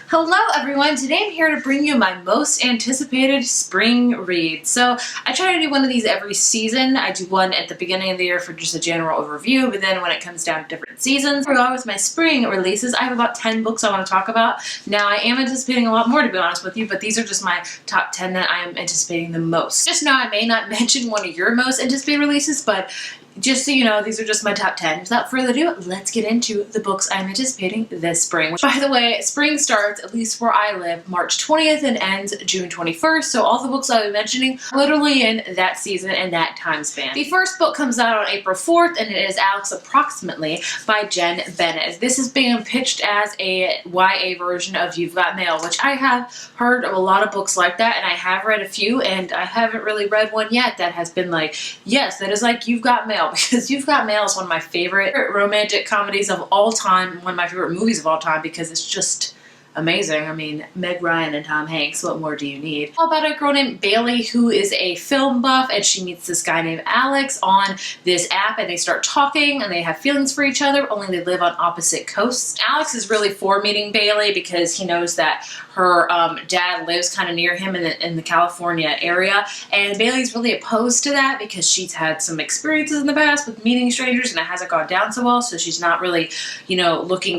Hello everyone, today I'm here to bring you my most anticipated spring read. So I try to do one of these every season. I do one at the beginning of the year for just a general overview, but then when it comes down to different seasons, along with my spring releases, I have about 10 books I want to talk about. Now I am anticipating a lot more, to be honest with you, but these are just my top 10 that I am anticipating the most. Just know I may not mention one of your most anticipated releases, but just so you know, these are just my top 10. Without further ado, let's get into the books I'm anticipating this spring. Which, by the way, spring starts, at least where I live, March 20th and ends June 21st. So all the books I'll be mentioning are literally in that season and that time span. The first book comes out on April 4th, and it is Alex Approximately by Jen Bennett. This is being pitched as a YA version of You've Got Mail, which I have heard of a lot of books like that, and I have read a few, and I haven't really read one yet that has been like, yes, that is like You've Got Mail. Because You've Got Mail is one of my favorite romantic comedies of all time, one of my favorite movies of all time, because it's just amazing. I mean, Meg Ryan and Tom Hanks, what more do you need? All about a girl named Bailey who is a film buff, and she meets this guy named Alex on this app, and they start talking and they have feelings for each other, only they live on opposite coasts. Alex is really for meeting Bailey because he knows that her dad lives kind of near him in the California area, and Bailey's really opposed to that because she's had some experiences in the past with meeting strangers and it hasn't gone down so well, so she's not really, looking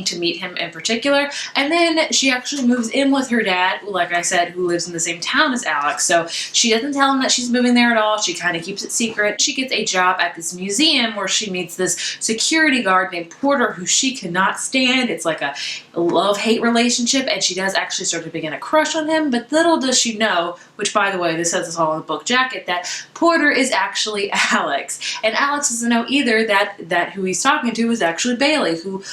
to meet him in particular. And then she actually moves in with her dad, like I said, who lives in the same town as Alex. So she doesn't tell him that she's moving there at all. She kind of keeps it secret. She gets a job at this museum where she meets this security guard named Porter who she cannot stand. It's like a love-hate relationship, and she does actually start to begin a crush on him, but little does she know, which by the way, this says this all in the book jacket, that Porter is actually Alex. And Alex doesn't know either that who he's talking to is actually Bailey, who,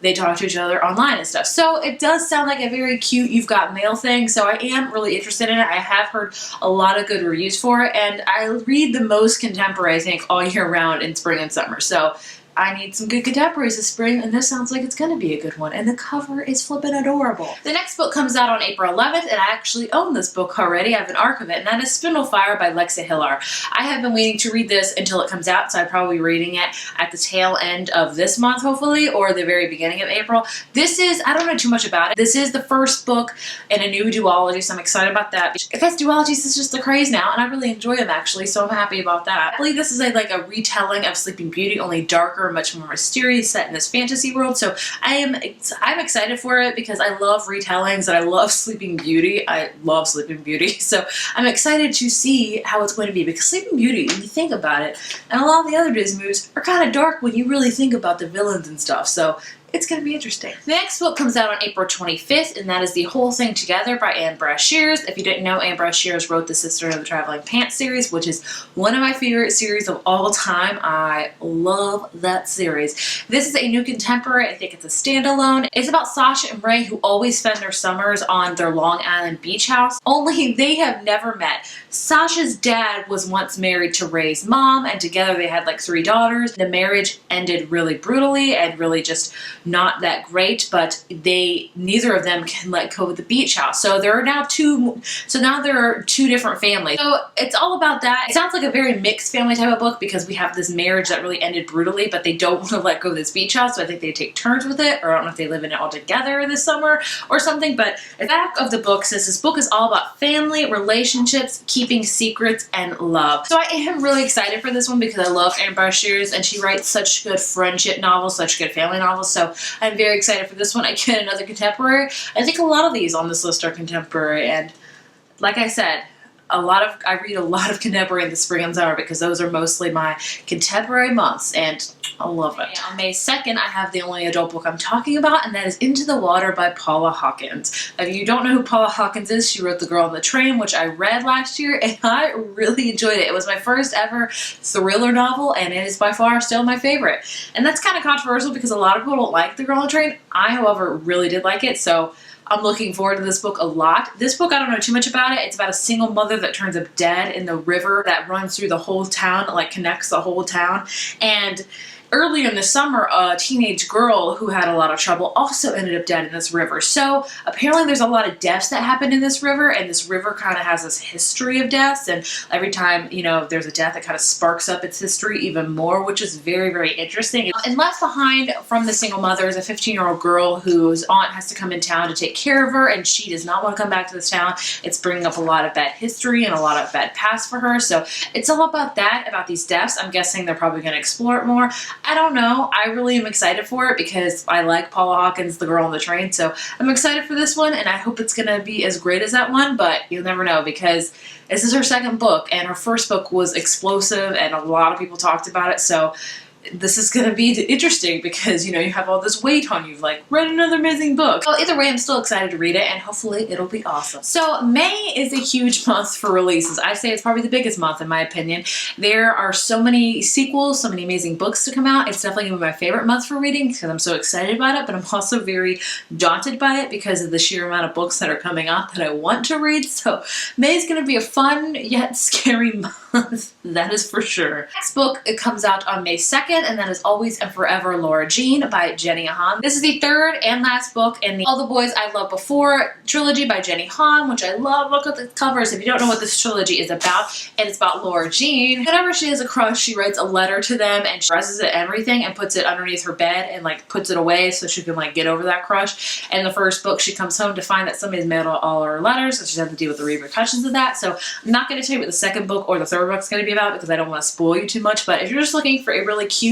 they talk to each other online and stuff. So it does sound like a very cute You've Got Mail thing, so I am really interested in it. I have heard a lot of good reviews for it, and I read the most contemporary, I think, all year round in spring and summer. So I need some good contemporaries this spring, and this sounds like it's going to be a good one. And the cover is flippin' adorable. The next book comes out on April 11th, and I actually own this book already. I have an arc of it, and that is Spindlefire by Lexa Hillar. I have been waiting to read this until it comes out, so I'm probably reading it at the tail end of this month, hopefully, or the very beginning of April. This is, I don't know too much about it. This is the first book in a new duology, so I'm excited about that. Because duologies is just the craze now, and I really enjoy them, actually, so I'm happy about that. I believe this is a retelling of Sleeping Beauty, only darker, much more mysterious, set in this fantasy world. So I'm excited for it because I love retellings and I love Sleeping Beauty. I love Sleeping Beauty. So I'm excited to see how it's going to be, because Sleeping Beauty, when you think about it, and a lot of the other Disney movies are kind of dark when you really think about the villains and stuff. So it's going to be interesting. The next book comes out on April 25th, and that is The Whole Thing Together by Anne Brashears. If you didn't know, Anne Brashears wrote the Sister of the Traveling Pants series, which is one of my favorite series of all time. I love that series. This is a new contemporary. I think it's a standalone. It's about Sasha and Ray, who always spend their summers on their Long Island beach house, only they have never met. Sasha's dad was once married to Ray's mom, and together they had like 3 daughters. The marriage ended really brutally and really just not that great, but neither of them can let go of the beach house. So there are now two different families. So it's all about that. It sounds like a very mixed family type of book because we have this marriage that really ended brutally, but they don't want to let go of this beach house. So I think they take turns with it, or I don't know if they live in it all together this summer or something. But the back of the book says this book is all about family, relationships, keeping secrets, and love. So I am really excited for this one because I love Anne Brashears, and she writes such good friendship novels, such good family novels. So I'm very excited for this one. I get another contemporary. I think a lot of these on this list are contemporary, and like I said, I read a lot of contemporary in the spring and summer because those are mostly my contemporary months, and I love it. On May 2nd, I have the only adult book I'm talking about, and that is Into the Water by Paula Hawkins. If you don't know who Paula Hawkins is, she wrote The Girl on the Train, which I read last year, and I really enjoyed it. It was my first ever thriller novel, and it is by far still my favorite. And that's kind of controversial because a lot of people don't like The Girl on the Train. I, however, really did like it, so I'm looking forward to this book a lot. This book, I don't know too much about it. It's about a single mother that turns up dead in the river that runs through the whole town, like connects the whole town. And earlier in the summer, a teenage girl who had a lot of trouble also ended up dead in this river. So apparently there's a lot of deaths that happen in this river, and this river kind of has this history of deaths, and every time, you know, there's a death, it kind of sparks up its history even more, which is very, very interesting. And left behind from the single mother is a 15-year-old girl whose aunt has to come in town to take care of her, and she does not want to come back to this town. It's bringing up a lot of bad history and a lot of bad past for her. So it's all about that, about these deaths. I'm guessing they're probably going to explore it more. I don't know. I really am excited for it because I like Paula Hawkins, The Girl on the Train. So I'm excited for this one, and I hope it's going to be as great as that one, but you'll never know because this is her second book, and her first book was explosive, and a lot of people talked about it. So this is going to be interesting because, you know, you have all this weight on you, like, read another amazing book. Well, either way, I'm still excited to read it, and hopefully it'll be awesome. So May is a huge month for releases. I say it's probably the biggest month in my opinion. There are so many sequels, so many amazing books to come out. It's definitely going to be my favorite month for reading because I'm so excited about it, but I'm also very daunted by it because of the sheer amount of books that are coming out that I want to read. So May is going to be a fun yet scary month, that is for sure. Next book, it comes out on May 2nd. And that is Always and Forever Laura Jean by Jenny Han. This is the third and last book in the All the Boys I Loved Before trilogy by Jenny Han, which I love. Look at the covers if you don't know what this trilogy is about. And it's about Laura Jean. Whenever she has a crush, she writes a letter to them and she dresses it and everything and puts it underneath her bed and like puts it away so she can like get over that crush. And the first book, she comes home to find that somebody's mailed all her letters, so she's had to deal with the repercussions of that. So I'm not going to tell you what the second book or the third book is going to be about because I don't want to spoil you too much. But if you're just looking for a really cute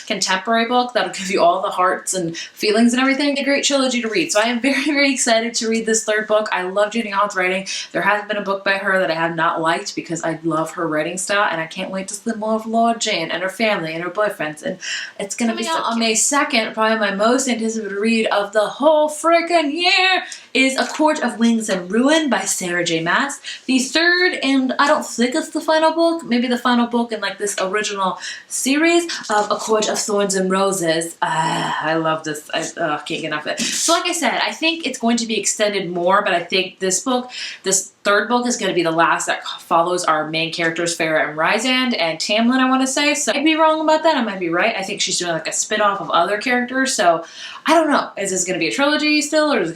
contemporary book that'll give you all the hearts and feelings and everything, a great trilogy to read. So I am very, very excited to read this third book. I love Jenny Han's writing. There has been a book by her that I have not liked because I love her writing style, and I can't wait to see more of Laura Jean and her family and her boyfriends, and it's gonna be out on May 2nd. Probably my most anticipated read of the whole freaking year is A Court of Wings and Ruin by Sarah J. Maas. The third, and I don't think it's the final book, maybe the final book in like this original series of A Court of Thorns and Roses. I love this. I can't get enough of it. So like I said, I think it's going to be extended more, but I think this book, this third book is going to be the last that follows our main characters, Farah and Rysand and Tamlin, I want to say. So I might be wrong about that. I might be right. I think she's doing like a spin-off of other characters. So I don't know. Is this going to be a trilogy still, or is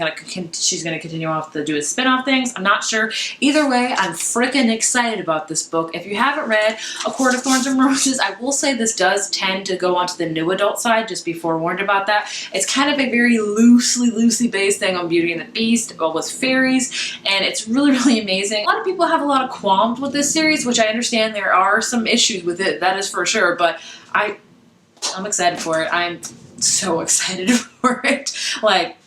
she's going to continue off to do a spin-off things? I'm not sure. Either way, I'm freaking excited about this book. If you haven't read A Court of Thorns and Roses, I will say this does tend to go onto the new adult side. Just be forewarned about that. It's kind of a very loosely based thing on Beauty and the Beast, but with fairies, and it's really, really amazing. A lot of people have a lot of qualms with this series, which I understand there are some issues with it, that is for sure, but I'm excited for it. I'm so excited for it. Like,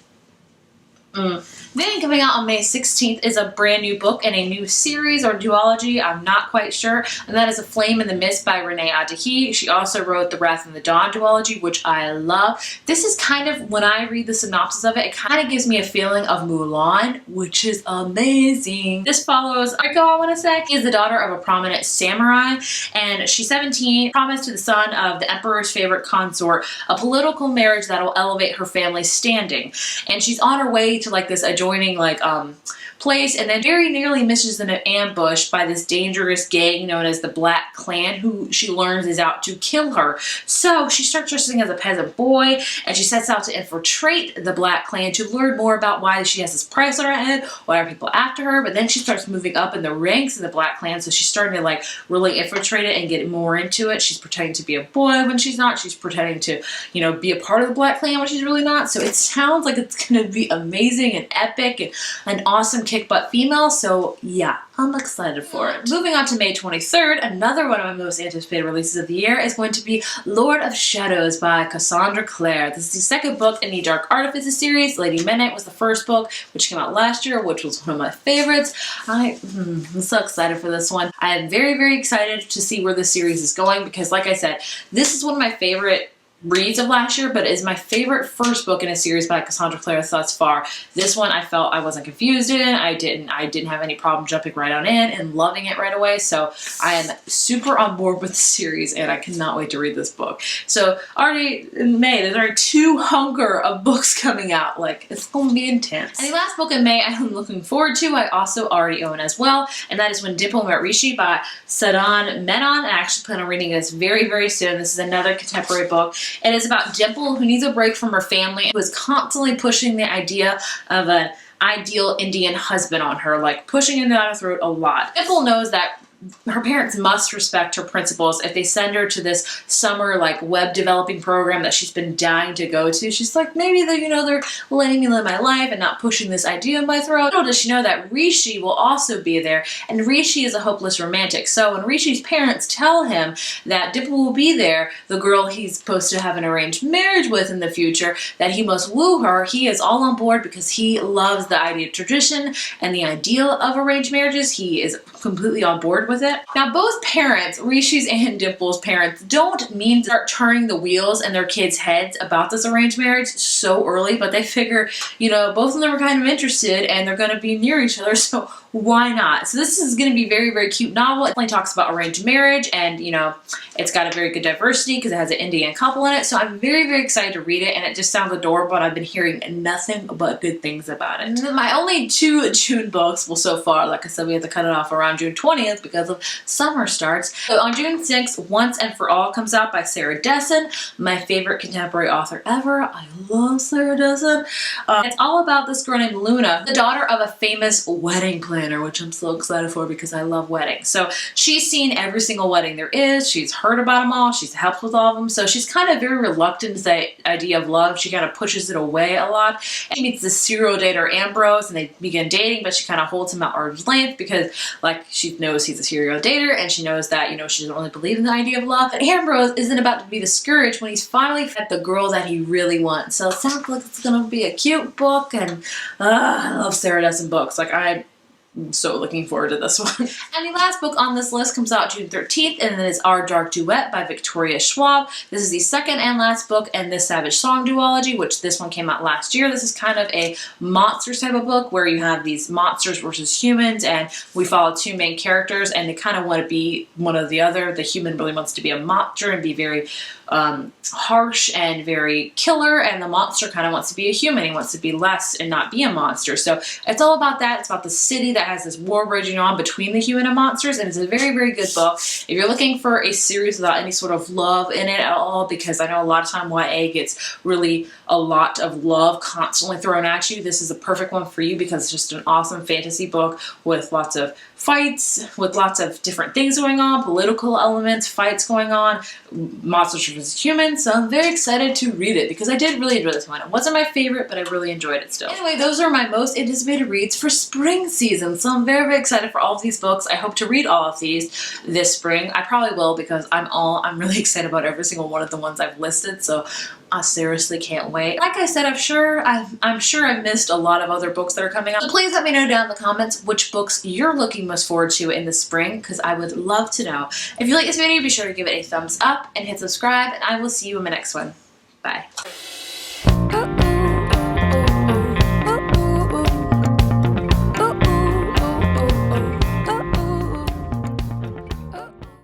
Then coming out on May 16th is a brand new book in a new series or duology, I'm not quite sure, and that is A Flame in the Mist by Renee Adahi. She also wrote the Wrath in the Dawn duology, which I love. This is kind of, when I read the synopsis of it, it kind of gives me a feeling of Mulan, which is amazing. This follows Riko, I want to say. She is the daughter of a prominent samurai, and she's 17, promised to the son of the emperor's favorite consort a political marriage that will elevate her family's standing. And she's on her way to like this adjoining like place, and then very nearly misses an ambush by this dangerous gang known as the Black Clan, who she learns is out to kill her. So she starts dressing as a peasant boy, and she sets out to infiltrate the Black Clan to learn more about why she has this price on her head, why are people after her. But then she starts moving up in the ranks of the Black Clan, so she's starting to like really infiltrate it and get more into it. She's pretending to be a boy when she's not. She's pretending to, you know, be a part of the Black Clan when she's really not. So it sounds like it's gonna be amazing and epic and an awesome kick butt female. So yeah, I'm excited for it. Moving on to May 23rd, another one of my most anticipated releases of the year is going to be Lord of Shadows by Cassandra Clare. This is the second book in the Dark Artifices series. Lady Midnight was the first book, which came out last year, which was one of my favorites. I'm so excited for this one. I am very, very excited to see where this series is going because, like I said, this is one of my favorite reads of last year, but it is my favorite first book in a series by Cassandra Clare thus far. This one I felt I wasn't confused in. I didn't have any problem jumping right on in and loving it right away. So I am super on board with the series and I cannot wait to read this book. So already in May, there's already 2 hunger of books coming out. Like, it's going to be intense. And the last book in May I'm looking forward to, I also already own as well, and that is When Diplomat Rishi by Sadan Menon. I actually plan on reading this very, very soon. This is another contemporary book. It is about Dimple, who needs a break from her family, who is constantly pushing the idea of an ideal Indian husband on her, like pushing it down her throat a lot. Dimple knows that her parents must respect her principles. If they send her to this summer like web developing program that she's been dying to go to, she's like, maybe they're, they're letting me live my life and not pushing this idea in my throat. Little does she know that Rishi will also be there, and Rishi is a hopeless romantic. So when Rishi's parents tell him that Dimple will be there, the girl he's supposed to have an arranged marriage with in the future, that he must woo her, he is all on board because he loves the idea of tradition and the ideal of arranged marriages. He is completely on board with it. Now, both parents, Rishi's and Dimple's parents, don't mean to start turning the wheels in their kids' heads about this arranged marriage so early, but they figure, both of them are kind of interested and they're going to be near each other, so why not? So this is going to be a very, very cute novel. It definitely talks about arranged marriage, and it's got a very good diversity because it has an Indian couple in it. So I'm very, very excited to read it, and it just sounds adorable, and I've been hearing nothing but good things about it. And my only 2 June books, well, so far, like I said, we have to cut it off around June 20th because of summer starts. So on June 6th, Once and For All comes out by Sarah Dessen, my favorite contemporary author ever. I love Sarah Dessen. It's all about this girl named Luna, the daughter of a famous wedding planner, which I'm so excited for because I love weddings. So she's seen every single wedding there is. She's heard about them all. She's helped with all of them. So she's kind of very reluctant to the idea of love. She kind of pushes it away a lot. And she meets this serial dater, Ambrose, and they begin dating, but she kind of holds him at arm's length because, like, she knows he's a serial dater, and she knows that, she doesn't really believe in the idea of love. But Ambrose isn't about to be discouraged when he's finally met the girl that he really wants. So it sounds like it's going to be a cute book, and I love Sarah Dessen books. Like, I'm so looking forward to this one. And the last book on this list comes out June 13th, and it is Our Dark Duet by Victoria Scwab. This is the second and last book in this Savage Song duology, which this one came out last year. This is kind of a monsters type of book where you have these monsters versus humans, and we follow 2 main characters, and they kind of want to be one or the other. The human really wants to be a monster and be very harsh and very killer, and the monster kind of wants to be a human. He wants to be less and not be a monster. So it's all about that. It's about the city that has this war raging on between the human and monsters, and it's a very, very good book. If you're looking for a series without any sort of love in it at all, because I know a lot of time YA gets really a lot of love constantly thrown at you, this is a perfect one for you because it's just an awesome fantasy book with lots of fights, with lots of different things going on, political elements, fights going on, monsters versus humans. So I'm very excited to read it because I did really enjoy this one. It wasn't my favorite, but I really enjoyed it still. Anyway, those are my most anticipated reads for spring season. So I'm very, very excited for all of these books. I hope to read all of these this spring. I probably will because I'm really excited about every single one of the ones I've listed. So I seriously can't wait. Like I said, I'm sure I've missed a lot of other books that are coming out. So please let me know down in the comments which books you're looking most forward to in the spring, because I would love to know. If you like this video, be sure to give it a thumbs up and hit subscribe, and I will see you in my next one. Bye.